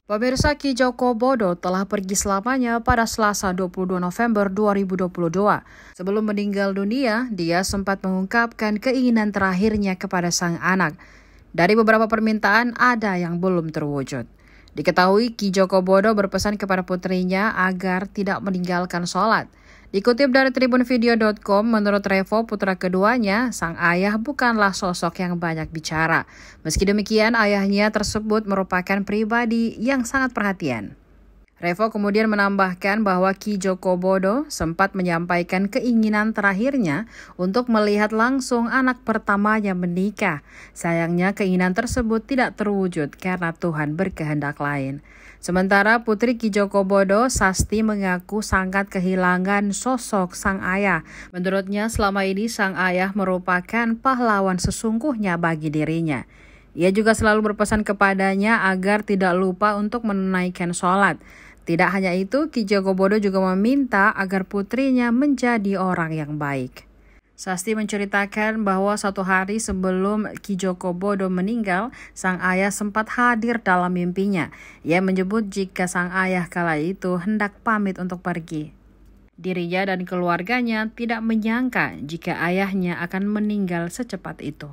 Pemirsa, Ki Joko Bodo telah pergi selamanya pada Selasa 22 November 2022. Sebelum meninggal dunia, dia sempat mengungkapkan keinginan terakhirnya kepada sang anak. Dari beberapa permintaan, ada yang belum terwujud. Diketahui Ki Joko Bodo berpesan kepada putrinya agar tidak meninggalkan sholat. Dikutip dari tribunvideo.com, menurut Revo, putra keduanya, sang ayah bukanlah sosok yang banyak bicara. Meski demikian, ayahnya tersebut merupakan pribadi yang sangat perhatian. Revo kemudian menambahkan bahwa Ki Joko Bodo sempat menyampaikan keinginan terakhirnya untuk melihat langsung anak pertamanya menikah. Sayangnya keinginan tersebut tidak terwujud karena Tuhan berkehendak lain. Sementara putri Ki Joko Bodo, Sasti, mengaku sangat kehilangan sosok sang ayah. Menurutnya selama ini sang ayah merupakan pahlawan sesungguhnya bagi dirinya. Ia juga selalu berpesan kepadanya agar tidak lupa untuk menunaikan sholat. Tidak hanya itu, Ki Joko Bodo juga meminta agar putrinya menjadi orang yang baik. Sasti menceritakan bahwa suatu hari sebelum Ki Joko Bodo meninggal, sang ayah sempat hadir dalam mimpinya. Ia menyebut jika sang ayah kala itu hendak pamit untuk pergi. Dirinya dan keluarganya tidak menyangka jika ayahnya akan meninggal secepat itu.